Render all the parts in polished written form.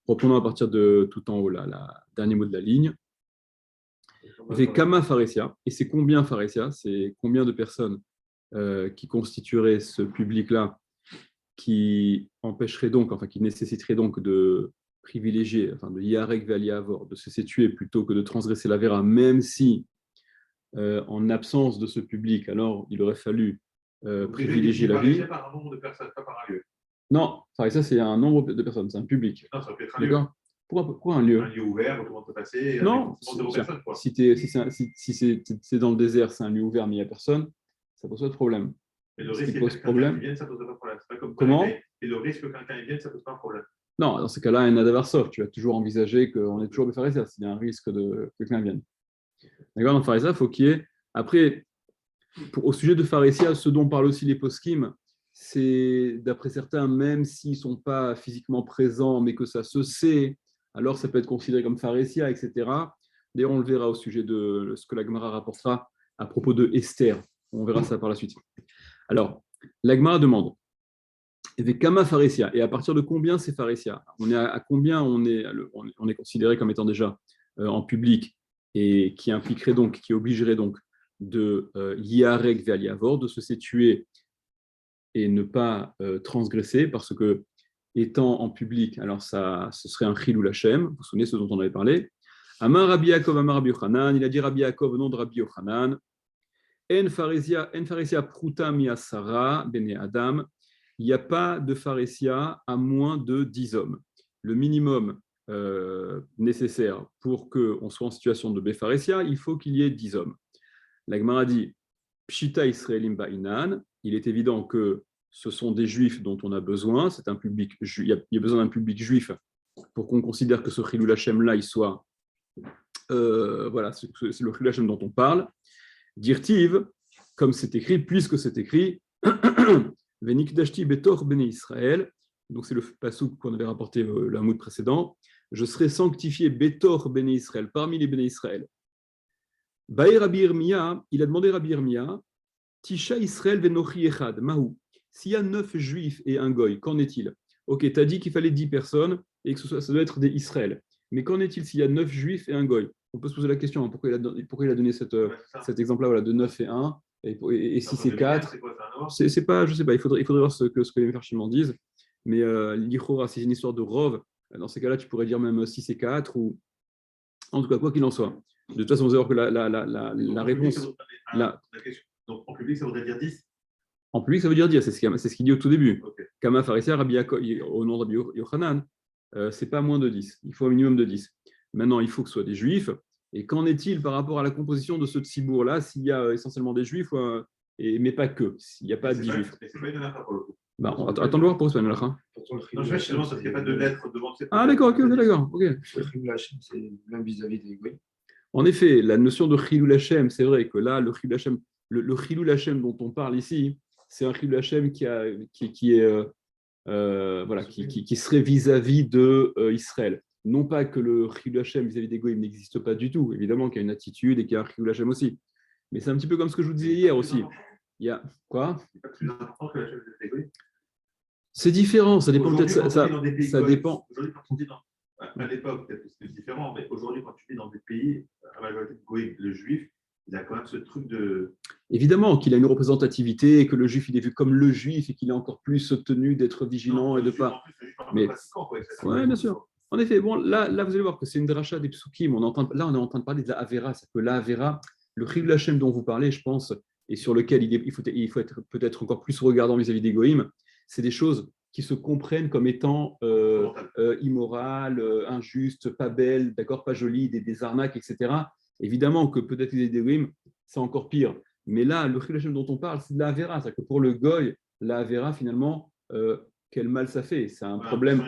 Reprenons à partir de tout en haut, là, le dernier mot de la ligne. Vekama Pharesia. Et c'est combien Pharesia? C'est combien de personnes qui constitueraient ce public-là, qui empêcherait donc, enfin qui nécessiterait donc de privilégier, enfin de Yarek Valiavor, de se situer plutôt que de transgresser la Vera, même si en absence de ce public, alors il aurait fallu privilégier la vie. Par un nombre de personnes, pas par un lieu. Non, ça c'est un nombre de personnes, c'est un public. Non, ça peut être un lieu. Pourquoi un lieu? Un lieu ouvert où tout le monde peut passer. Non, si c'est dans le désert, c'est un lieu ouvert, mais il n'y a personne, ça pose pas de problème. Et le risque que quelqu'un vienne, ça pose pas de problème. C'est pas comme comment? Et le risque que quelqu'un vienne, ça pose pas un problème. Non, dans ce cas-là, un Adavarsov, tu vas toujours envisager qu'on est toujours des pharisiens s'il y a un risque que quelqu'un vienne. D'accord? Dans Pharisia, il faut qu'il y ait. Après, au sujet de Pharisia, ce dont parlent aussi les poskim, c'est d'après certains, même s'ils ne sont pas physiquement présents, mais que ça se sait, alors ça peut être considéré comme Pharisia, etc. D'ailleurs, on le verra au sujet de ce que la Gemara rapportera à propos de Esther. On verra ça par la suite. Alors, la Gemara demande Vekama Pharesia. Et à partir de combien c'est Pharesia? On est à combien on est considéré comme étant déjà en public et qui impliquerait donc, qui obligerait donc de Yarek Valiavor, de se situer et ne pas transgresser, parce que étant en public, alors ça, ce serait un Chilul Hashem, vous vous souvenez ce dont on avait parlé. Amar Rabbi Yaakov, Amar Rabbi Yochanan, il a dit Rabbi Yaakov au nom de Rabbi Yochanan, En Pharesia Pruta Miasara Bene Adam, il n'y a pas de Pharesia à moins de 10 hommes. Le minimum nécessaire pour qu'on soit en situation de Bepharesia, il faut qu'il y ait 10 hommes. La Gemara dit Pshita Israelim Ba'inan, il est évident que ce sont des juifs dont on a besoin, c'est un public, il y a besoin d'un public juif pour qu'on considère que ce Chilul Hashem là, il soit, voilà, c'est le Chilul Hashem dont on parle. Dirtiv, comme c'est écrit, puisque c'est écrit, Venikdashti Betor Bene Israël, donc c'est le passouk qu'on avait rapporté l'Amoud précédent, je serai sanctifié Betor Bene Israël, parmi les Bene Israël. Baé Rabbi Irmia, il a demandé Rabbi Irmia, Tisha Israël Venochi Echad, Mahou. S'il y a 9 juifs et un goy, qu'en est-il? Ok, tu as dit qu'il fallait 10 personnes et que ça doit être des Israël. Mais qu'en est-il s'il y a 9 juifs et un goy? On peut se poser la question, hein, pourquoi il a donné cet exemple-là, voilà, de 9 et 1, et si c'est 4, c'est pas, je sais pas, il faudrait voir ce que les Mefarshim disent. Mais l'Ichora, c'est une histoire de Rov. Dans ces cas-là, tu pourrais dire même 6 et 4, ou en tout cas, quoi qu'il en soit. De toute façon, vous allez voir que la réponse. Donc en public, ça voudrait dire 10? En public, ça veut dire 10, c'est ce qu'il dit au tout début. Okay. Kama Pharesia, Rabbi Yaakov, au nom de Rabbi Yochanan, c'est pas moins de 10. Il faut un minimum de 10. Maintenant, il faut que ce soit des juifs. Et qu'en est-il par rapport à la composition de ce tsibour-là, s'il y a essentiellement des juifs, mais pas que, s'il n'y a pas 10 juifs? C'est pas une halakha pour le coup. Bah, attends de voir pour ce pas une halakha. Non, je sais parce qu'il n'y a pas de lettre devant. Ah, d'accord, ok, d'accord. Okay. C'est même vis-à-vis des goy. En effet, la notion de Chilul Hashem, c'est vrai que là, le Chilul Hashem, le Chilul Hashem dont on parle ici, c'est un Chilul Hashem qui serait vis-à-vis de Israël. Non pas que le Chilul Hashem vis-à-vis des Goïm n'existe pas du tout, évidemment qu'il y a une attitude et qu'il y a un Chilul Hashem aussi. Mais c'est un petit peu comme ce que je vous disais hier aussi. Il y a quoi? C'est pas plus important que la chef des Goïm. C'est différent, ça dépend peut-être. Ça dépend. Aujourd'hui, quand on dit à l'époque, peut-être que c'était différent, mais aujourd'hui, quand tu vis dans des pays, à la majorité de Goïm, le juif, il a quand même ce truc de. Évidemment qu'il a une représentativité et que le juif il est vu comme le juif et qu'il est encore plus tenu d'être vigilant et de pas. Mais ouais, bien sûr. En effet, bon, là, vous allez voir que c'est une dracha des psukim. On est en train de parler de la Avera. C'est que la Avera, le Chilul Hashem dont vous parlez, je pense, et sur lequel il faut être peut-être encore plus regardant vis-à-vis des Goïm, c'est des choses qui se comprennent comme étant immorales, injustes, pas belles, d'accord, pas jolies, des arnaques, etc. Évidemment que peut-être les Goïm, c'est encore pire. Mais là, le Chilul Hashem dont on parle, c'est de la Avera. C'est-à-dire que pour le Goy, la Avera, finalement, quel mal ça fait. C'est un problème.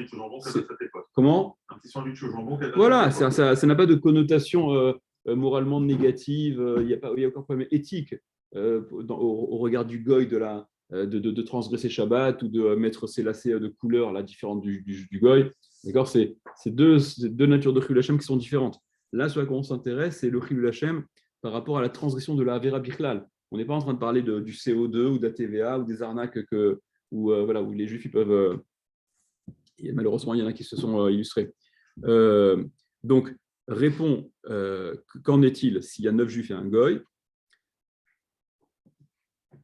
Comment? Un petit sandwich au jambon. Voilà, ça n'a pas de connotation moralement négative. Il y a aucun problème éthique au regard du Goy de transgresser Shabbat ou de mettre ses lacets de couleur là, différentes du Goy. D'accord, c'est deux natures de Chilul Hashem qui sont différentes. Là, sur quoi on s'intéresse, c'est le Chilul Hashem par rapport à la transgression de la Avera Bichlal. On n'est pas en train de parler du CO2 ou de la TVA ou des arnaques où les Juifs ils peuvent. Malheureusement, il y en a qui se sont illustrés. Donc, réponds, qu'en est-il s'il y a 9 juifs et un goy?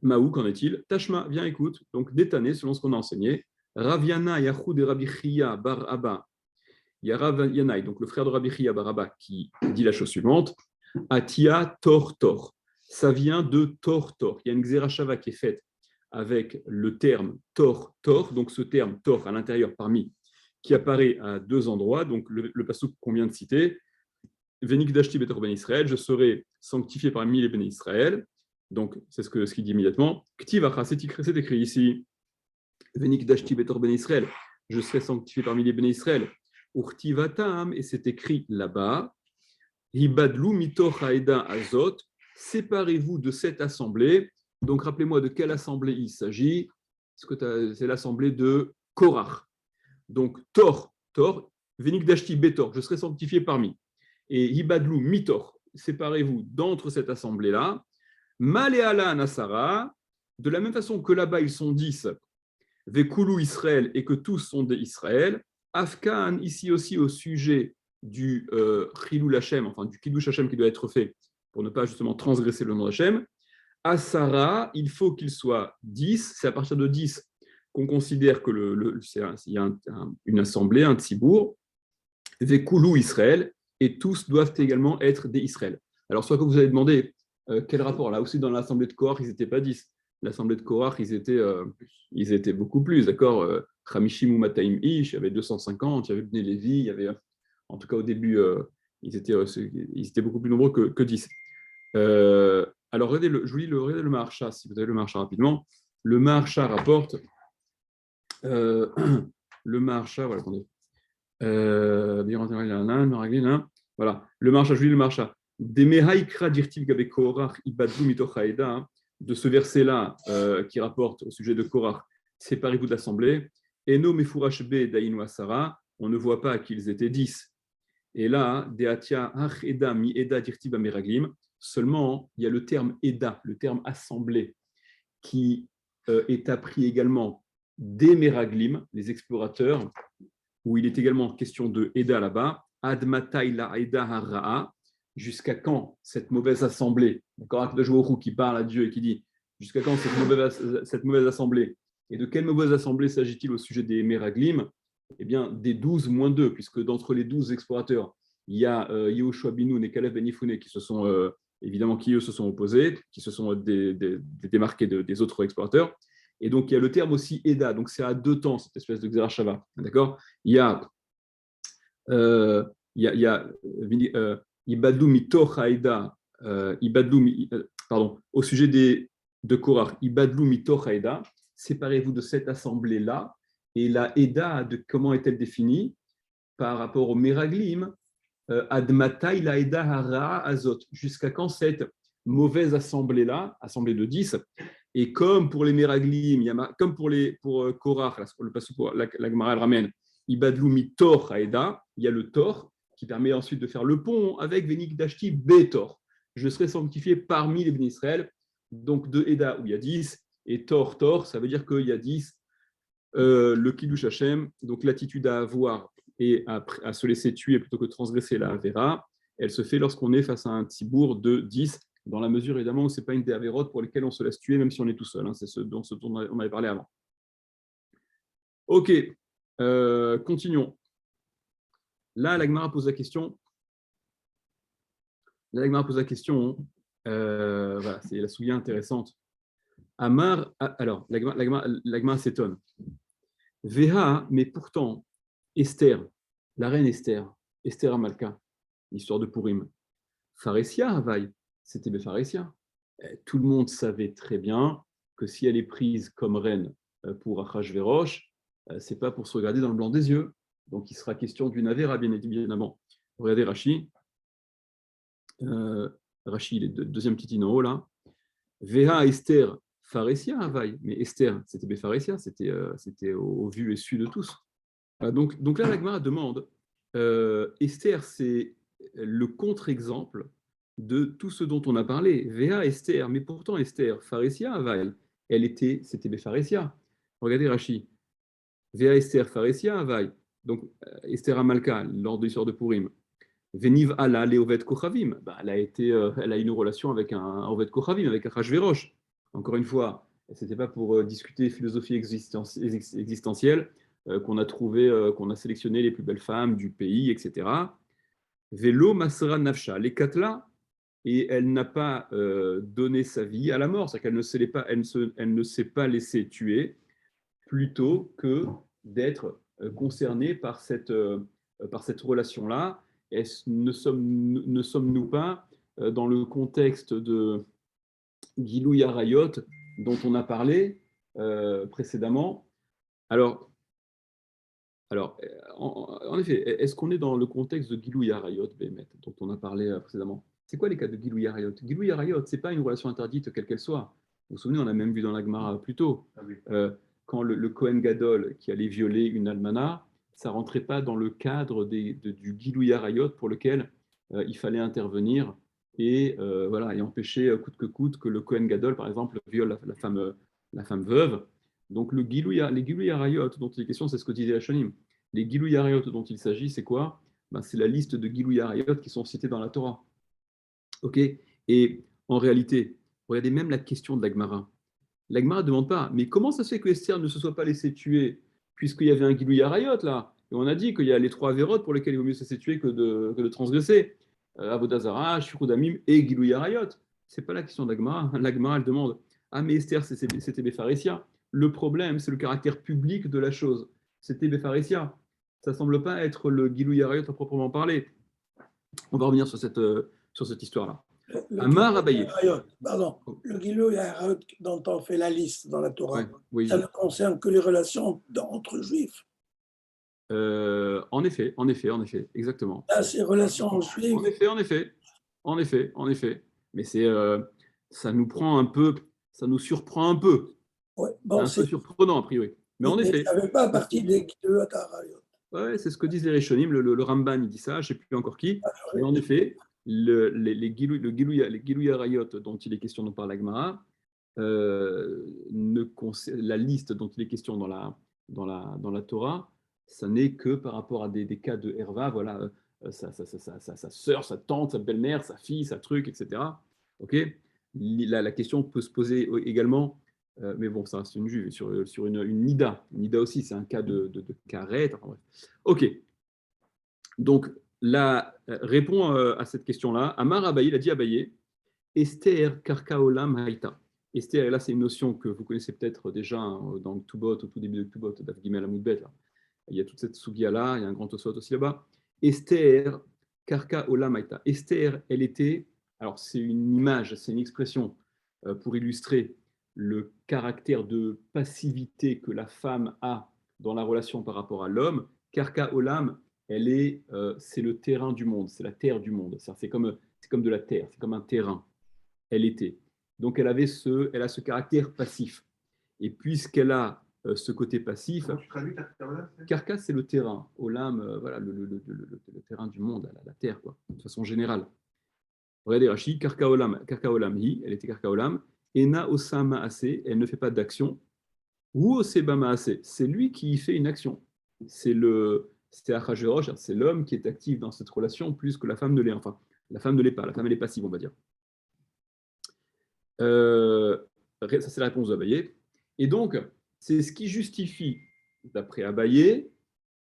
Maou, qu'en est-il? Tashma, viens, écoute. Donc, détané, selon ce qu'on a enseigné. Raviana Yahud et Rabbi Chia bar Abba. Il y a Rav Yanaï, donc le frère de Rabbi Chia bar Abba, qui dit la chose suivante. Atia Tor Tor. Ça vient de Tor Tor. Il y a une Xerashava qui est faite avec le terme Tor Tor. Donc, ce terme Tor à l'intérieur, parmi, qui apparaît à 2 endroits. Donc, le passouk qu'on vient de citer. Venik Dashti Betor Ben Israël. Je serai sanctifié parmi les Ben Israël. Donc, c'est ce qu'il dit immédiatement. Ktivacha, c'est écrit ici. Venik Dashti Betor Ben Israël. Je serai sanctifié parmi les Ben Israël. Urtivatam, et c'est écrit là-bas. Hibadlu mitoch haeda azot. Séparez-vous de cette assemblée. Donc, rappelez-moi de quelle assemblée il s'agit. C'est l'assemblée de Korach. Donc, Tor, Venik Dashti Betor. Je serai sanctifié parmi. Et Hibadlu mitoch. Séparez-vous d'entre cette assemblée-là. Maléala Nasara, de la même façon que là-bas ils sont 10, Vekulu Israël, et que tous sont des Israël, Afkan, ici aussi au sujet du Chilul Hashem, enfin du Kiddush Hashem qui doit être fait pour ne pas justement transgresser le nom d'Hashem, Asara, il faut qu'il soit 10, c'est à partir de 10 qu'on considère que il y a une assemblée, un tzibour, Vekulu Israël, et tous doivent également être des Israël. Alors, soit que vous avez demandé, quel rapport? Là aussi, dans l'assemblée de Korach, ils n'étaient pas 10. L'assemblée de Korach, ils étaient beaucoup plus, d'accord? Chamishim ou Mataim Ish, il y avait 250, il y avait Bnei Lévi, il y avait, en tout cas au début, ils étaient beaucoup plus nombreux que 10. Alors, regardez je vous lis le Maharsha, si vous avez le Maharsha rapidement. Le Maharsha rapporte, le Maharsha, voilà, attendez. Voilà, le Maharsha, je vous lis le Maharsha. De ce verset-là qui rapporte au sujet de Korach, séparez-vous de l'assemblée. Eno mefurash be dainu asara, on ne voit pas qu'ils étaient 10. Et là, deatia ach eda mi eda dirtiv ameraglim, seulement il y a le terme eda, le terme assemblée, qui est appris également des meraglim, les explorateurs, où il est également question de eda là-bas. Admatai la eda hara'a, jusqu'à quand cette mauvaise assemblée, d'accord, Akadosh Baruch Hu qui parle à Dieu et qui dit jusqu'à quand cette mauvaise assemblée, et de quelle mauvaise assemblée s'agit-il au sujet des Meraglim? Eh bien, des 12 moins 2, puisque d'entre les 12 explorateurs, il y a Yehoshua bin Nun et Caleb ben Yefune qui se sont évidemment qui eux se sont opposés, qui se sont démarqués des autres explorateurs. Et donc, il y a le terme aussi Eda, donc c'est à 2 temps, cette espèce de Xerashava. D'accord? Il y a Ibadlu mitoch haïda, au sujet de Korach, Ibadlu mitoch haïda, séparez-vous de cette assemblée-là. Et la Eda, comment est-elle définie? Par rapport au Meraglim, Admatai la Eda hara azot, jusqu'à quand cette mauvaise assemblée-là, assemblée de 10, et comme pour les Meraglim, comme pour Korach, le passage pour la Gemara le ramène, Ibadlu mitor haïda, il y a le tor, qui permet ensuite de faire le pont avec Venik Dashti Betor. Je serai sanctifié parmi les bénis Israël, donc de Eda où il y a 10, et Tor, ça veut dire qu'il y a 10, le Kiddush Hashem, donc l'attitude à avoir et à se laisser tuer plutôt que de transgresser la Avera, elle se fait lorsqu'on est face à un tzibour de 10, dans la mesure évidemment où ce n'est pas une des Avérotes pour lesquelles on se laisse tuer, même si on est tout seul. Hein, c'est ce dont on avait parlé avant. Ok, continuons. Là, la Gemara pose la question. Voilà, c'est la souillée intéressante. Amar, alors, la Gemara s'étonne. Veha, mais pourtant, Esther, la reine Esther Amalka, l'histoire de Purim, Pharesia, Havaï, c'était Pharesia. Tout le monde savait très bien que si elle est prise comme reine pour Achashverosh, c'est pas pour se regarder dans le blanc des yeux. Donc, il sera question d'une Avera, bien évidemment. Regardez Rashi. Rashi, il est deuxième petit en haut, là. Veha Esther Pharesia Havaï. Mais Esther, c'était Bepharesia, c'était au vu et su de tous. Donc là, la Gemara demande, Esther, c'est le contre-exemple de tout ce dont on a parlé. Veha Esther, mais pourtant Esther, Pharesia Havaï, c'était Bepharesia. Regardez Rashi. Veha Esther, Pharesia Havaï. Donc, Esther Amalka, lors de l'histoire de Purim, Veniv Allah Leovet Kochavim, elle a eu une relation avec un Ovet Kochavim, avec Achashverosh. Encore une fois, ce n'était pas pour discuter philosophie existentielle qu'on a trouvé, qu'on a sélectionné les plus belles femmes du pays, etc. Velo Masra Nafsha, les Katla, et elle n'a pas donné sa vie à la mort, c'est-à-dire qu'elle ne s'est pas laissée tuer plutôt que d'être concernée par cette relation-là. Ne sommes-nous pas dans le contexte de Gilou Yarayot dont on a parlé précédemment? Alors en effet, est-ce qu'on est dans le contexte de Gilou Yarayot, Bémet, dont on a parlé précédemment? C'est quoi les cas de Gilou Yarayot? Gilou Yarayot, ce n'est pas une relation interdite quelle qu'elle soit. Vous vous souvenez, on a même vu dans la Gemara plus tôt. Ah oui. Quand le Kohen Gadol qui allait violer une almana, ça ne rentrait pas dans le cadre du Gilou Yarayot pour lequel il fallait intervenir et empêcher coûte que coûte que le Kohen Gadol, par exemple, viole la femme veuve. Donc les Gilou Yarayot dont il est question, c'est ce que disait Hashanim. Les Gilou Yarayot dont il s'agit, c'est quoi? C'est la liste de Gilou Yarayot qui sont cités dans la Torah. Ok. Et en réalité, regardez même la question de la Gemara. La Gemara ne demande pas, mais comment ça se fait que Esther ne se soit pas laissée tuer, puisqu'il y avait un Gilou Yarayot là? Et on a dit qu'il y a les 3 avérotes pour lesquelles il vaut mieux se laisser tuer que de transgresser. Avodah Zarah, Shirud Amim et Gilou Yarayot. Ce n'est pas la question de la Gemara. La Gemara, elle demande, ah mais Esther, c'était Bépharésia. Le problème, c'est le caractère public de la chose. C'était Bépharésia. Ça ne semble pas être le Gilou Yarayot à proprement parler. On va revenir sur cette histoire-là. Amar Abaye. Le Gilou Yarayot dont on fait la liste dans la Torah, oui. Ça ne concerne que les relations entre juifs. En effet, exactement. Là, ces relations juives. En effet. Mais ça nous prend un peu, ça nous surprend un peu. Ouais, c'est un peu surprenant a priori. Mais en effet. Ça ne fait pas partie des Gilou Yarayot. Ouais, c'est ce que disent les Rishonim, le Ramban il dit ça, je ne sais plus encore qui. Mais en effet, les Gilou Yarayot dont il est question par la Gemara, la liste dont il est question dans la Torah, ça n'est que par rapport à des cas de Herva, voilà, sa sœur, sa tante, sa belle-mère, sa fille, sa truc, etc. Ok. La question peut se poser également, mais bon, ça reste une juive, sur une nida. Une nida aussi, c'est un cas de carrette. Enfin, bref. Ok. Donc, répond à cette question-là. Amar Abaye, il a dit Abaye, Esther Karkaolam Haïta. Esther, et là, c'est une notion que vous connaissez peut-être déjà dans le Tubot, au tout début de Tubot, Daf Gimel Amoudbet. Il y a toute cette sugia-là, il y a un grand Tosot aussi là-bas. Esther Karkaolam Haïta. Esther, elle était, alors c'est une image, c'est une expression pour illustrer le caractère de passivité que la femme a dans la relation par rapport à l'homme. Karkaolam, c'est le terrain du monde, c'est la terre du monde. C'est comme de la terre, c'est comme un terrain. Elle était. Donc elle a ce caractère passif. Et puisqu'elle a ce côté passif, Karka, c'est le terrain. Olam, voilà, le terrain du monde, la terre, quoi, de façon générale. Regardez Rashi, Karka Olam hi, elle était Karka Olam. Ena Osama Ase, elle ne fait pas d'action. Ou Osebama Ase, c'est lui qui fait une action. C'est Achashverosh, c'est l'homme qui est actif dans cette relation plus que la femme ne l'est. Enfin, la femme ne l'est pas, la femme elle est passive, on va dire. Ça, c'est la réponse d'Abaye. Et donc, c'est ce qui justifie, d'après Abaye,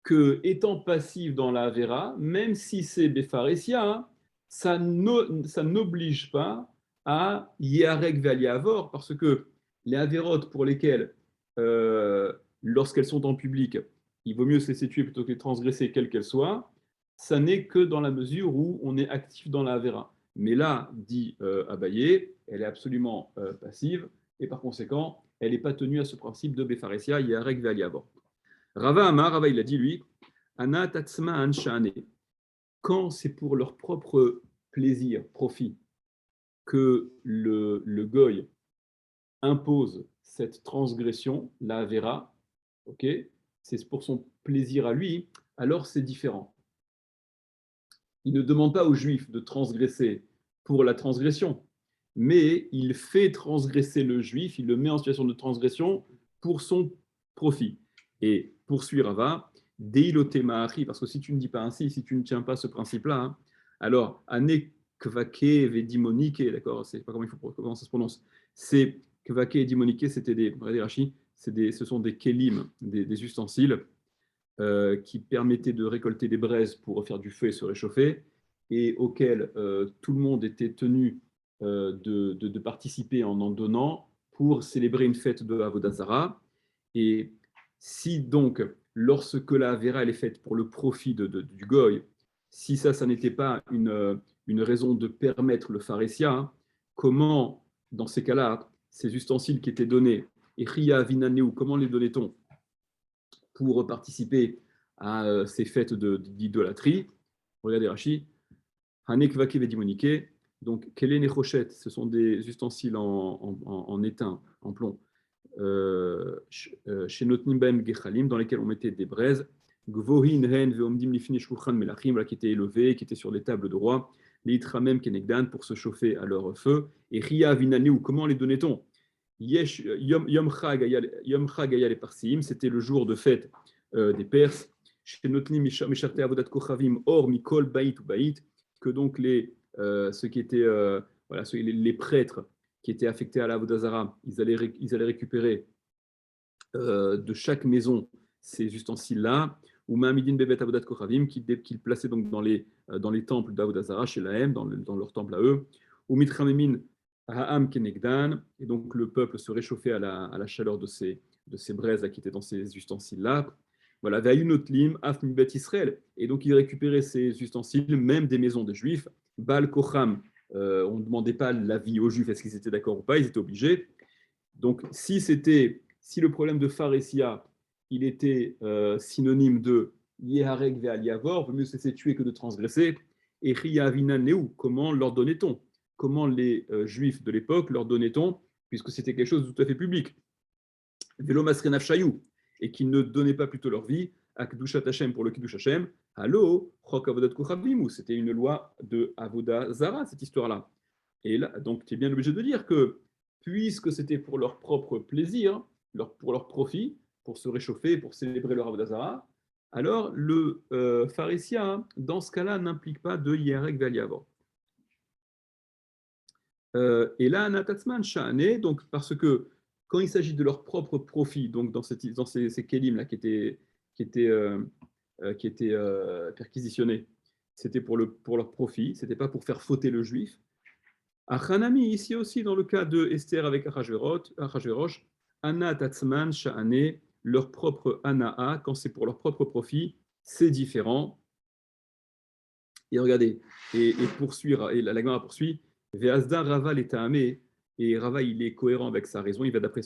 que étant passif dans la Avera, même si c'est Bépharésia, ça n'oblige pas à Yarek Valiavor, parce que les Avérotes pour lesquelles, lorsqu'elles sont en public, il vaut mieux se laisser tuer plutôt que de transgresser, quelle qu'elle soit, ça n'est que dans la mesure où on est actif dans la Avera. Mais là, dit Abaye, elle est absolument passive, et par conséquent, elle n'est pas tenue à ce principe de Bépharésia, Yarek Valiavor. Rava Amar, Rava il a dit lui, Ana Tatsma Anshane, quand c'est pour leur propre plaisir, profit, que le goy impose cette transgression, la Avera, ok, c'est pour son plaisir à lui, alors c'est différent. Il ne demande pas aux Juifs de transgresser pour la transgression, mais il fait transgresser le Juif, il le met en situation de transgression pour son profit. Et poursuit Rava, Deilote Ma'achi, parce que si tu ne dis pas ainsi, si tu ne tiens pas ce principe-là, hein, alors, Ane Kvake Vedimonike, d'accord, c'est pas comment ça se prononce, c'est Kvake et Dimonike, c'était regardez Rashi, ce sont des kelim, des ustensiles qui permettaient de récolter des braises pour faire du feu et se réchauffer, et auxquels tout le monde était tenu de participer en donnant pour célébrer une fête de Avodah Zarah. Et si donc, lorsque la Avera elle est faite pour le profit du Goy, si ça n'était pas une raison de permettre le pharésia, hein, comment, dans ces cas-là, ces ustensiles qui étaient donnés, et Ria Vinaneu, comment les donnait-on pour participer à ces fêtes d'idolâtrie? Regardez Rashi, Hanek Vake Vedimonike, donc Kele Nechochet, ce sont des ustensiles en étain, en plomb, chez Notnim Baem Gechalim, dans lesquels on mettait des braises, Gvohin Hen Veomdim Lifni Shulchan Melachim, qui étaient élevés, qui étaient sur les tables de roi, les Itramem Kenegdan pour se chauffer à leur feu, et Ria Vinaneu, comment les donnait-on? Yesh Yom Chag Ayal Parsim, c'était le jour de fête des Perses, chez Notnim Misharte Avodat Kochavim, Or Mikol Bait ou Bait, que donc ceux qui étaient voilà, les prêtres qui étaient affectés à la Avodah Zarah, ils allaient récupérer de chaque maison ces ustensiles-là, ou Ma'amidin Bebet Avodat Kochavim, qu'ils plaçaient donc dans les temples d'Avodah Zarah, chez Lahem, dans leur temple à eux, ou Mitramemin Ha'am Kenegdan, et donc le peuple se réchauffait à la chaleur de ces braises qui étaient dans ces ustensiles-là. Voilà, Vayunotlim, Af Mibet Israël, et donc ils récupéraient ces ustensiles, même des maisons des Juifs, Baal Kocham. On ne demandait pas l'avis aux Juifs, est-ce qu'ils étaient d'accord ou pas, ils étaient obligés. Donc, si le problème de pharésia, il était synonyme de Yeharek ve'al-yavor, vaut mieux se laisser tuer que de transgresser, et Ria Avinan Neu, comment leur donnait-on? Comment les Juifs de l'époque leur donnait-on, puisque c'était quelque chose de tout à fait public? Velo Masren Afshayou, et qu'ils ne donnaient pas plutôt leur vie à Kedushat Hashem pour le Kiddush Hashem, Allo, Chok Avodat Kochavim, où c'était une loi de Avodah Zara, cette histoire-là. Et là, donc, tu es bien obligé de dire que, puisque c'était pour leur propre plaisir, pour leur profit, pour se réchauffer, pour célébrer leur Avodah Zara, alors le pharésia, dans ce cas-là, n'implique pas de Yerek Valiavor. Et là, Natatzman Sha'ane, donc parce que quand il s'agit de leur propre profit, donc dans ces kelim là qui étaient perquisitionnés, c'était pour leur profit, c'était pas pour faire fauter le juif. Achanami, ici aussi, dans le cas de Esther avec Achashverosh, Anna Tatzman Sha'ane, leur propre Anaa, quand c'est pour leur propre profit, c'est différent. Et regardez, et la Gemara poursuit, Ve'azda Rava l'etaame, et Rava il est cohérent avec sa raison, il va d'après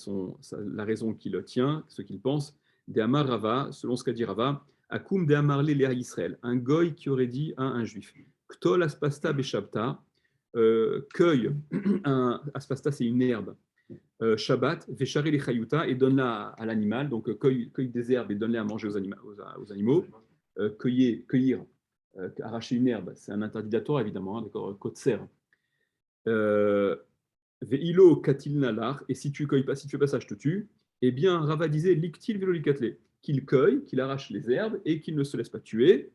la raison qu'il tient, ce qu'il pense. De Amar Rava, selon ce qu'a dit Rava, Akum de Amar Léa Israël, un goy qui aurait dit à un juif, Ktol aspasta beshabta, cueille aspasta c'est une herbe, Shabbat, Veshari les chayuta, et donne-la à l'animal, donc cueille des herbes et donne-les à manger aux animaux. Cueillir, arracher une herbe, c'est un interdit de la Torah, évidemment, hein, d'accord, kotser. Ve'ilo katil nalar, et si tu fais pas ça, je te tue. Eh bien, Rava disait liktil velo likatle, qu'il cueille, qu'il arrache les herbes et qu'il ne se laisse pas tuer.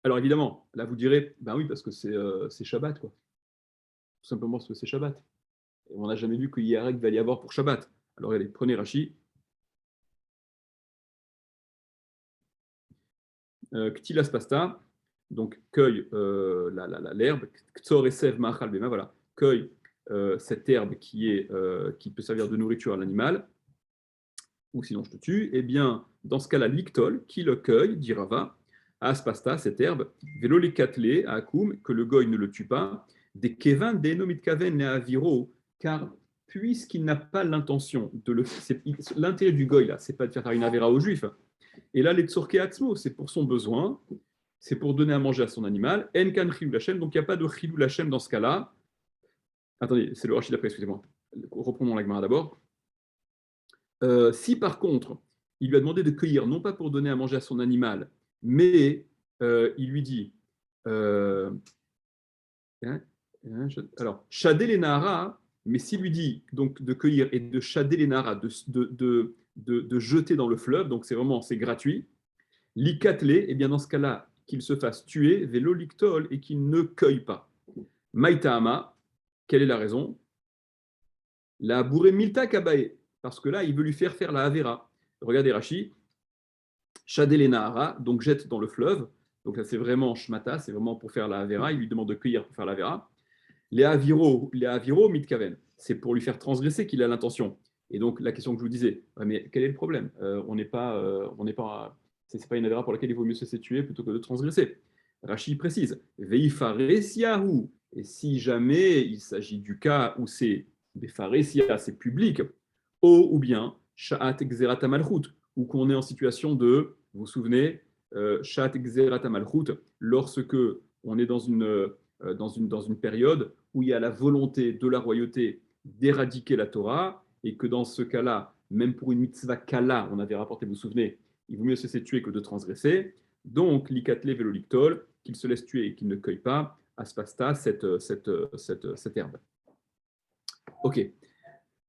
Alors évidemment, là vous direz, ben oui, parce que c'est Shabbat, quoi. Tout simplement parce que c'est Shabbat. Et on n'a jamais vu qu'il y ait un règle va y avoir pour Shabbat. Alors allez, prenez Rashi. Ktilas pasta, donc cueille l'herbe, Ktsor et Sev Machal Bema, voilà, cueille cette herbe qui peut servir de nourriture à l'animal, ou sinon je te tue. Eh bien, dans ce cas-là, l'Iktol, qui le cueille, dit Rava, Aspasta, cette herbe, Velo les katlé, à Akoum, que le goy ne le tue pas, des Kevin, des Nomitkaven, ne Aviro, car puisqu'il n'a pas l'intention de le. L'intérêt du goy, là, c'est pas de faire une avera aux juifs. Et là, les tsorke atzmo, c'est pour son besoin, c'est pour donner à manger à son animal. Enkan chilou lachem, donc il n'y a pas de chilou lachem dans ce cas-là. Attendez, c'est le rachid d'après, excusez-moi. Reprenons la Gemara d'abord. Si par contre, il lui a demandé de cueillir, non pas pour donner à manger à son animal, mais il lui dit alors, shader les nahara, mais s'il lui dit donc de cueillir et de shader les nahara, de jeter dans le fleuve, donc c'est gratuit. L'ikatlé, et bien dans ce cas-là, qu'il se fasse tuer, vélo lictol, et qu'il ne cueille pas. Maïtahama, quelle est la raison? La bourré milta kabae, parce que là, il veut lui faire la avera. Regardez Rashi, Shadele Nahara, donc jette dans le fleuve. Donc là, c'est vraiment shmata, c'est vraiment pour faire la avera. Il lui demande de cueillir pour faire la avera. Les aviro mitkaven, c'est pour lui faire transgresser qu'il a l'intention. Et donc la question que je vous disais, mais quel est le problème? C'est pas une avera pour laquelle il vaut mieux se laisser tuer plutôt que de transgresser. Rashi précise, veifaresiahu, et si jamais il s'agit du cas où c'est befaresia, c'est public, ou bien sha'at exerat malchut, ou qu'on est en situation de, vous vous souvenez, sha'at exerat malchut, lorsque on est dans une période où il y a la volonté de la royauté d'éradiquer la Torah, et que dans ce cas-là, même pour une mitzvah kala, on avait rapporté, vous vous souvenez, il vaut mieux se laisser tuer que de transgresser. Donc, l'ikatle velolictol, qu'il se laisse tuer et qu'il ne cueille pas, aspasta, cette herbe. Ok.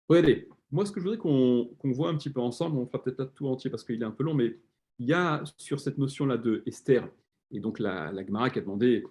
Regardez, moi, ce que je voudrais qu'on voit un petit peu ensemble, on ne fera peut-être pas tout entier parce qu'il est un peu long, mais il y a sur cette notion-là de Esther, et donc la Gemara qui a demandé,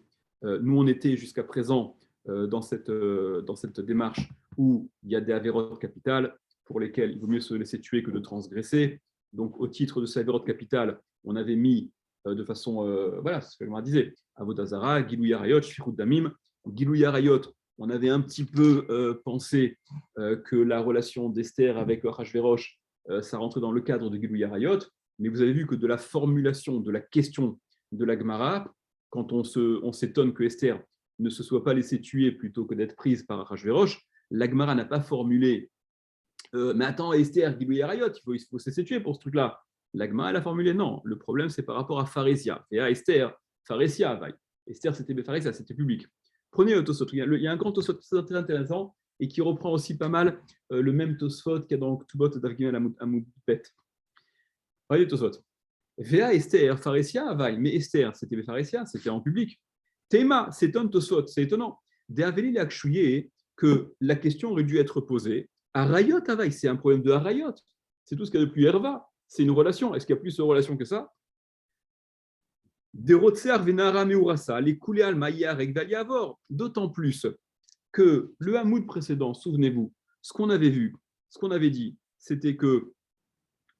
nous on était jusqu'à présent dans cette démarche où il y a des avérotes capitales pour lesquelles il vaut mieux se laisser tuer que de transgresser. Donc au titre de ces avérotes capitales, on avait mis de façon, voilà, c'est ce que la Gemara disait, Avodazara, Gilou Yarayot, Shfichut Damim. Gilou Yarayot, on avait un petit peu pensé que la relation d'Esther avec Achashverosh, ça rentrait dans le cadre de Gilou Yarayot, mais vous avez vu que de la formulation de la question de la Gemara, quand on s'étonne que Esther ne se soit pas laissée tuer plutôt que d'être prise par Achashverosh, la Gemara n'a pas formulé mais attends, Esther, Gilou Yarayot, il faut se laisser tuer pour ce truc-là. La Gemara, elle a formulé non. Le problème, c'est par rapport à Pharésia. Et à Esther, Pharésia, vaille. Esther, c'était Pharésia, c'était public. Prenez le Tosfot. Il y a un grand Tosfot très intéressant et qui reprend aussi pas mal le même Tosfot qu'il y a dans Ktubot d'Avgimel Amoudbet. Regardez le Tosfot. Véa Esther, Pharésia, vaille. Mais Esther, c'était Pharésia, c'était en public. Théma, c'est un Tosfot, c'est étonnant. De Aveli Lakshouye, que la question aurait dû être posée. Arayot, availle, c'est un problème de Arayot. C'est tout ce qu'il y a de plus herva. C'est une relation. Est-ce qu'il y a plus de relation que ça? D'autant plus que le Hamoud précédent, souvenez-vous, ce qu'on avait vu, ce qu'on avait dit, c'était que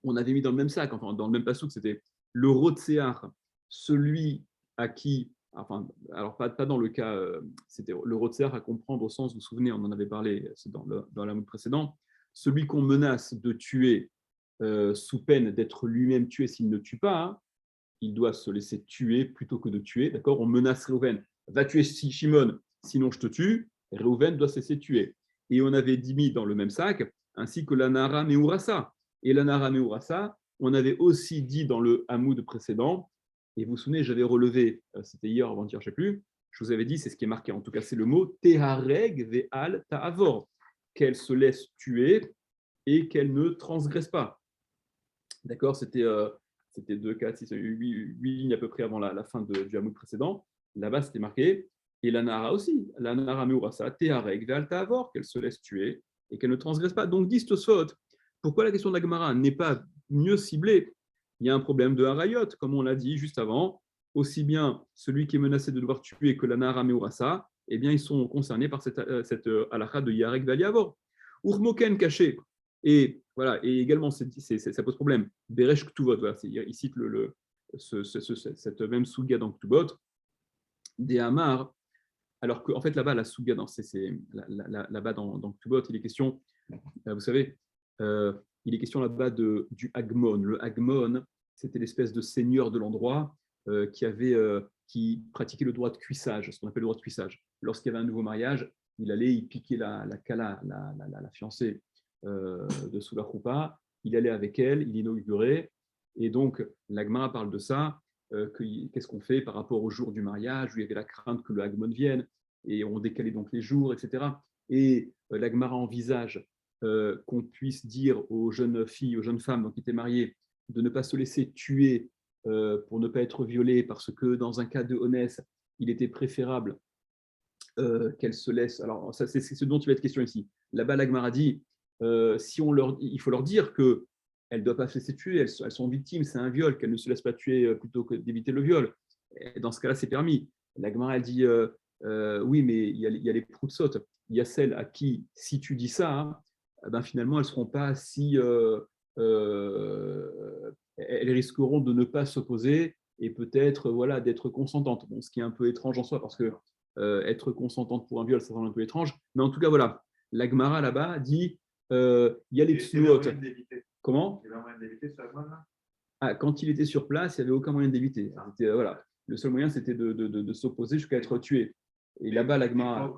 on avait mis dans le même sac, enfin dans le même pasouk, c'était le Rotsear, celui à qui, enfin, alors pas dans le cas, c'était le Rotsear à comprendre au sens, vous vous souvenez, on en avait parlé dans l'Hamoud précédent, celui qu'on menace de tuer sous peine d'être lui-même tué s'il ne tue pas, hein, il doit se laisser tuer plutôt que de tuer. D'accord? On menace Réhouven, va tuer Shimon, sinon je te tue. Réhouven doit se laisser tuer. Et on avait mis dans le même sac, ainsi que la Nara Meurasa. Et la Nara Meurasa, on avait aussi dit dans le Hamoud précédent, et vous vous souvenez, j'avais relevé, c'était hier, avant-hier, je ne sais plus, je vous avais dit, c'est ce qui est marqué, en tout cas, c'est le mot Tehareg Ve'al Ta'avor, qu'elle se laisse tuer et qu'elle ne transgresse pas. D'accord? C'était 2, 4, 6, 8 lignes à peu près avant la fin du Hamoud précédent. Là-bas, c'était marqué. Et la Nara aussi. La Nara Meurasa, Tehareg, Ve'al Ta'avor, qu'elle se laisse tuer et qu'elle ne transgresse pas. Donc, dis Tosfot, pourquoi la question de la Gemara n'est pas mieux ciblée? Il y a un problème de Harayot, comme on l'a dit juste avant. Aussi bien celui qui est menacé de devoir tuer que la Nara Meurasa, eh bien, ils sont concernés par cette halakha de Yareg Ve'al Yavor. Urmoken caché. Et voilà, et également, ça pose problème. Beresh Ktuvot, voilà, il cite cette même Souga dans Ktuvot, des Hamar, alors qu'en fait, là-bas, la Souga, là-bas dans Ktuvot, il est question, vous savez, il est question là-bas du Hagmon. Le Hagmon, c'était l'espèce de seigneur de l'endroit qui pratiquait le droit de cuissage, ce qu'on appelle le droit de cuissage. Lorsqu'il y avait un nouveau mariage, il piquait la kala, la fiancée, de sous la choupa, il allait avec elle, il inaugurait, et donc la Gemara parle de ça, qu'est-ce qu'on fait par rapport au jour du mariage, où il y avait la crainte que le Hagmon vienne, et on décalait donc les jours, etc. Et la Gemara envisage qu'on puisse dire aux jeunes filles, aux jeunes femmes qui étaient mariées, de ne pas se laisser tuer pour ne pas être violées, parce que dans un cas de honnête, il était préférable qu'elles se laissent. Alors, ça, c'est ce dont il va être question ici. Là-bas, la Gemara dit, il faut leur dire que elles ne doivent pas se laisser tuer, elles sont victimes, c'est un viol, qu'elles ne se laissent pas tuer plutôt que d'éviter le viol. Et dans ce cas-là, c'est permis. La Gemara, elle dit oui, mais il y a les proutsot. Il y a celles à qui, si tu dis ça, hein, ben finalement, elles ne seront pas si. Elles risqueront de ne pas s'opposer et peut-être voilà, d'être consentantes. Bon, ce qui est un peu étrange en soi, parce que être consentante pour un viol, ça semble un peu étrange. Mais en tout cas, voilà, la Gemara là-bas dit il y a les tsnuot. Comment? Il y avait un moyen d'éviter ce là. Ah, quand il était sur place, il n'y avait aucun moyen d'éviter. Voilà. Le seul moyen, c'était de s'opposer jusqu'à être tué. Et là-bas, la Gemara.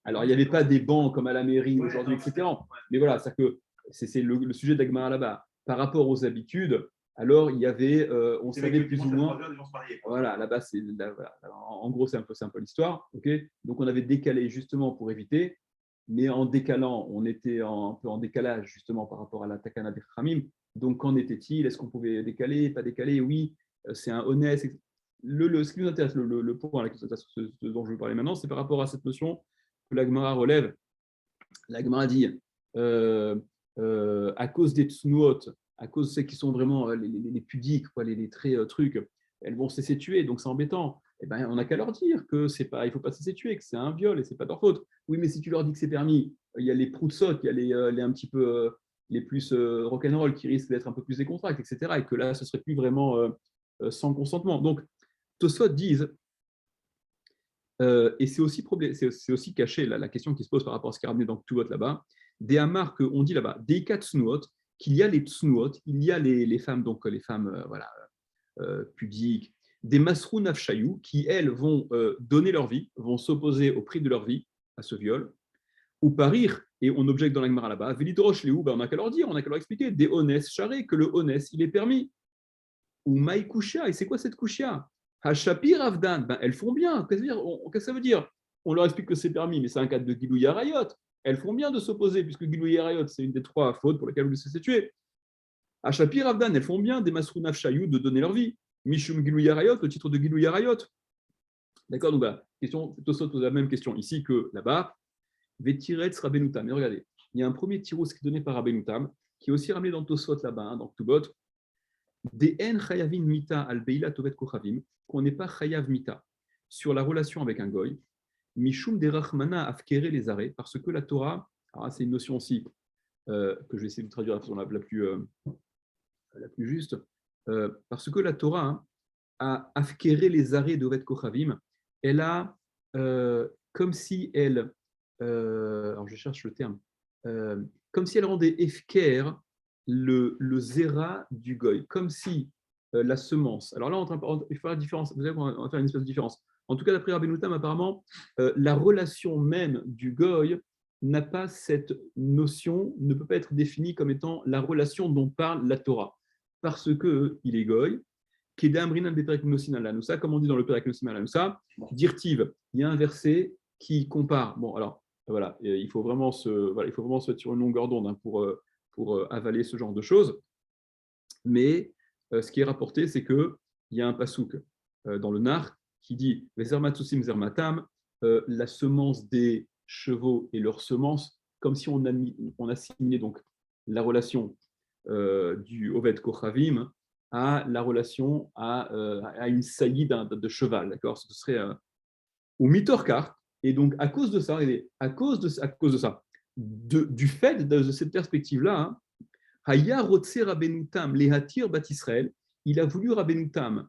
Alors, il n'y avait pas des bancs comme à la mairie aujourd'hui, etc. Mais voilà, c'est le sujet de la Gemara là-bas. Par rapport aux habitudes, alors il y avait, on savait plus ou moins. Voilà, là-bas, voilà. En gros, c'est un peu l'histoire. Okay, donc, on avait décalé justement pour éviter. Mais en décalant, on était un peu en décalage justement par rapport à la Takana des Khamim. Donc, qu'en était-il? Est-ce qu'on pouvait décaler, pas décaler? Oui, c'est un honnête. Ce qui nous intéresse, le point là, ce dont je veux parler maintenant, c'est par rapport à cette notion que la Gemara relève. La Gemara dit à cause des tsnuot, à cause de ceux qui sont vraiment les pudiques, quoi, les très trucs, elles vont se laisser tuer, donc c'est embêtant. Eh ben, on n'a qu'à leur dire que c'est pas, il ne faut pas se laisser tuer, que c'est un viol et c'est pas de leur faute. Oui, mais si tu leur dis que c'est permis, il y a les proutsot, il y a les un petit peu les plus rock'n'roll qui risquent d'être un peu plus décontractés, etc. Et que là, ce serait plus vraiment sans consentement. Donc, Tosfot disent, et c'est aussi caché la question qui se pose par rapport à ce qui est ramené dans Ktuvot là-bas, des amars qu'on dit là-bas, des kat tsnuot, qu'il y a les tsnuot, il y a les femmes, donc les femmes voilà, pudiques, des masrou nafshayou qui, elles, vont donner leur vie, vont s'opposer au prix de leur vie à ce viol, ou parir, et on objecte dans la Gemara là-bas, velidrosh léou, on n'a qu'à leur dire, on n'a qu'à leur expliquer, des ones charé, que le ones, il est permis. Ou maï kushia, et c'est quoi cette kushia? Hachapir avdan, ben, elles font bien, qu'est-ce que ça veut dire? On leur explique que c'est permis, mais c'est un cadre de Gilou Yarayot. Elles font bien de s'opposer, puisque Gilou Yarayot, c'est une des 3 fautes pour lesquelles vous laissez tuer. Hachapir avdan, elles font bien, des masrou nafshayou, de donner leur vie. Mishum Gilou Yarayot, le titre de Gilou Yarayot. D'accord, donc bah, Tosot pose la même question ici que là-bas. Vetiretz Rabenoutam. Mais regardez, il y a un premier tirous qui est donné par Rabenoutam, qui est aussi ramené dans Tosot là-bas, hein, dans Ktubot. De'en chayavin mita al beila tovet kochavim, qu'on n'est pas chayav mita sur la relation avec un goy. Mishum derachmana afkere les arrêts, parce que la Torah, alors c'est une notion aussi que je vais essayer de traduire de la façon la plus juste, parce que la Torah hein, a afkéré les arrêts d'Ovet Kochavim, elle a, comme si elle, alors je cherche le terme, comme si elle rendait efker le zéra du goy, comme si la semence, alors là il faut faire la différence, vous savez qu'on va faire une espèce de différence. En tout cas, d'après Rabbenoutam, apparemment, la relation même du goy n'a pas cette notion, ne peut pas être définie comme étant la relation dont parle la Torah, parce qu'il est goy. Comme on dit dans le Perek Nossim Alanusa, Dirtiv, il y a un verset qui compare. Bon, alors voilà, il faut vraiment se mettre sur une longueur d'onde hein, pour avaler ce genre de choses. Mais ce qui est rapporté, c'est qu'il y a un pasouk dans le Nar qui dit Vezermatsusim zermatam, la semence des chevaux et leur semence, comme si on assimilait donc la relation du Oved Kochavim à la relation à une saillie de cheval, d'accord? Ce serait ou mitorkar. Et donc à cause de ça, du fait de cette perspective-là, hein, Haya Rotse Rabenoutam Lehatir Bat Israël, il a voulu Rabenoutam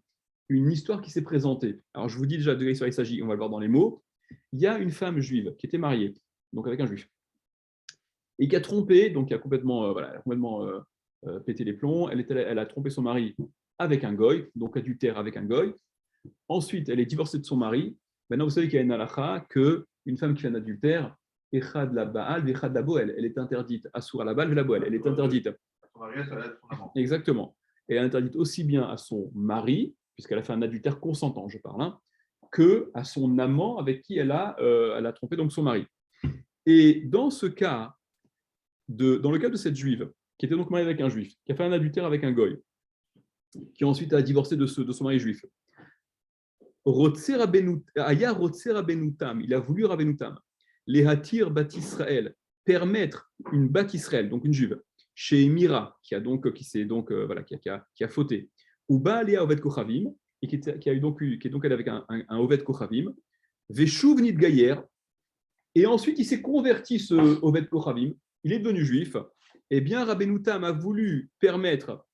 une histoire qui s'est présentée. Alors je vous dis déjà de quelle histoire il s'agit, on va le voir dans les mots. Il y a une femme juive qui était mariée, donc avec un juif, et qui a trompé, donc qui a complètement, pété les plombs. Elle a trompé son mari avec un goy, donc adultère avec un goy. Ensuite, elle est divorcée de son mari. Maintenant, vous savez qu'il y a une halakha qu'une femme qui fait un adultère, echad la baal, echad la boel, elle est interdite. Assour à la baal, la boel, elle est interdite. Exactement. Elle est interdite aussi bien à son mari, puisqu'elle a fait un adultère consentant, je parle, hein, que à son amant avec qui elle a trompé donc son mari. Et dans ce cas, dans le cas de cette juive, qui était donc mariée avec un juif, qui a fait un adultère avec un goy, qui ensuite a divorcé de son mari juif, Aya Rotse Rabenoutam, il a voulu Rabenoutam, les Hatir Bat Israël, permettre une Bat Israël, donc une juive, chez Mira, qui a fauté, ou Baalea Oved Kochavim, et qui est donc allé avec un Oved Kochavim, Veshuv Nidgayer, et ensuite il s'est converti, ce Oved Kochavim, il est devenu juif. Eh bien, Rabbeinu Tam a voulu permettre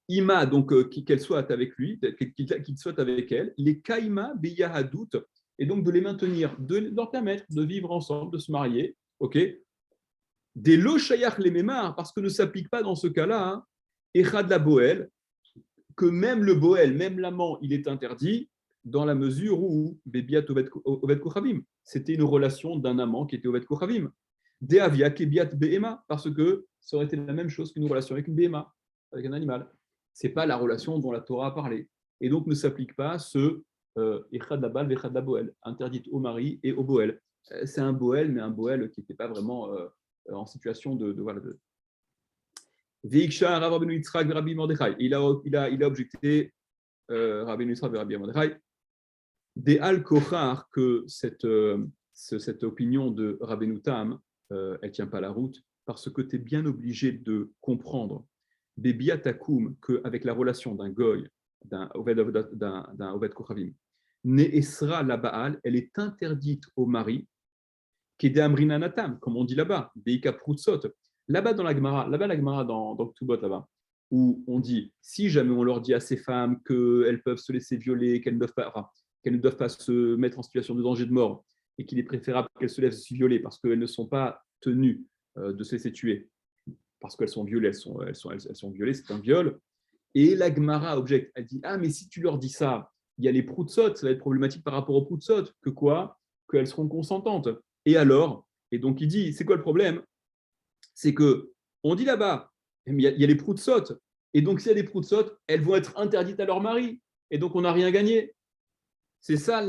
Ima, donc qu'elle soit avec lui, qu'il soit avec elle, les Kaima Beyahadout, et donc de les maintenir, de leur permettre de vivre ensemble, de se marier, ok. Des lo shayach les mémar, parce que ne s'applique pas dans ce cas-là, Echad la Boel, que même le Boel, même l'amant, il est interdit, dans la mesure où Bebiat Oved Kochavim, c'était une relation d'un amant qui était Oved Kochavim. De Avia Kebiat Behema, parce que ça aurait été la même chose qu'une relation avec une Behema, avec un animal. Ce n'est pas la relation dont la Torah a parlé. Et donc ne s'applique pas ce Echad la Bal, Echad la Boel, interdite au mari et au Boel. C'est un Boel, mais un Boel qui n'était pas vraiment en situation de Veiksha Rabbeinu Yitzhak Rabbi Mordechai. Il a objecté Rabbeinu Yitzhak Rabbi Mordechai des al-Kochar que cette opinion de Rabbeinu Tam, elle ne tient pas la route, parce que tu es bien obligé de comprendre Bebiatakum, qu'avec la relation d'un goy, d'un Oved Kochavim, Ne'esra la Baal, elle est interdite au mari, Kede Amrina Natam, comme on dit là-bas, Deika Prutsot. Là-bas dans la Gemara dans Ktubot, là-bas, où on dit, si jamais on leur dit à ces femmes qu'elles peuvent se laisser violer, qu'elles ne doivent pas se mettre en situation de danger de mort, et qu'il est préférable qu'elles se laissent violer parce qu'elles ne sont pas tenues de se laisser tuer, parce qu'elles sont violées, elles sont violées, c'est un viol. Et la Gemara objecte, elle dit, mais si tu leur dis ça, il y a les proutsot, ça va être problématique par rapport aux proutsot, que quoi? Qu'elles seront consentantes. Et alors? Et donc il dit, c'est quoi le problème? C'est que on dit là-bas, il y a les proutsot, et donc s'il y a des proutsot, elles vont être interdites à leur mari, et donc on n'a rien gagné. C'est ça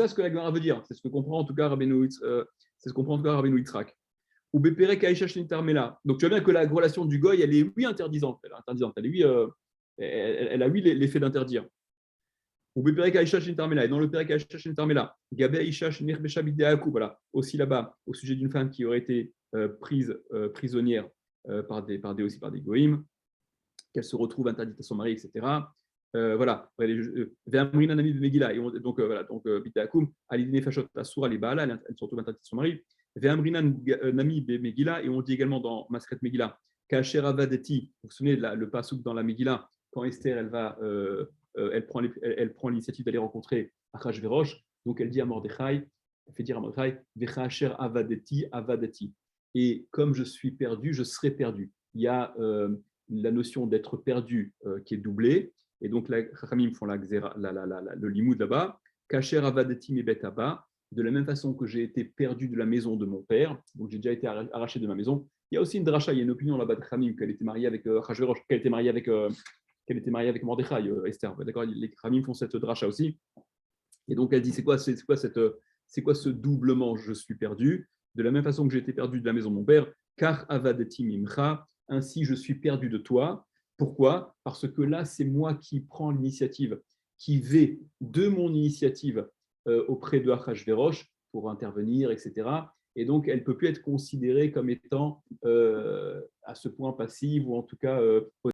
ce que la Gemara veut dire. C'est ce que comprend en tout cas Rabbeinu Yitzhak. Ou Beperek Aïcha Shnitarmela. Donc tu vois bien que la relation du goy, elle est oui interdisante. Elle a oui l'effet d'interdire. Ou Beperek Aïcha Shnitarmela. Et dans le Perek Aïcha Shnitarmela, Gabe Aïcha Shnirbecha Bidéakou. Voilà, aussi là-bas, au sujet d'une femme qui aurait été prisonnière par des goïms, qu'elle se retrouve interdite à son mari, etc. Voilà, Ve'amrina Nami Megillah, donc Bidéakoum, Alidine Fashot Asura les Baala, elle se retrouve interdite à son mari. Ve'amrina Nami Megillah, et on dit également dans Masret Megillah, Kacher Avadeti, vous vous souvenez le pasouk dans la Megillah, quand Esther elle prend l'initiative d'aller rencontrer Achashverosh, donc elle dit à Mordechai, elle fait dire à Mordechai, Vechacher Avadeti, Avadeti. Et comme je suis perdu, je serai perdu. Il y a la notion d'être perdu qui est doublée, et donc les Chachamim font le limoud là-bas, Kacher Avadeti Mebet Abba, de la même façon que j'ai été perdu de la maison de mon père, donc j'ai déjà été arraché de ma maison. Il y a aussi une dracha, il y a une opinion là-bas de Chachamim qu'elle était mariée avec Achashverosh, qu'elle était mariée avec Mordechai, Esther. D'accord, les Chachamim font cette dracha aussi. Et donc elle dit, c'est quoi ce doublement, je suis perdu, de la même façon que j'ai été perdu de la maison de mon père, car avadeti mimcha, ainsi je suis perdu de toi. Pourquoi? Parce que là, c'est moi qui prends l'initiative, qui vais de mon initiative auprès de Achashverosh pour intervenir, etc. Et donc, elle ne peut plus être considérée comme étant à ce point passive, ou en tout cas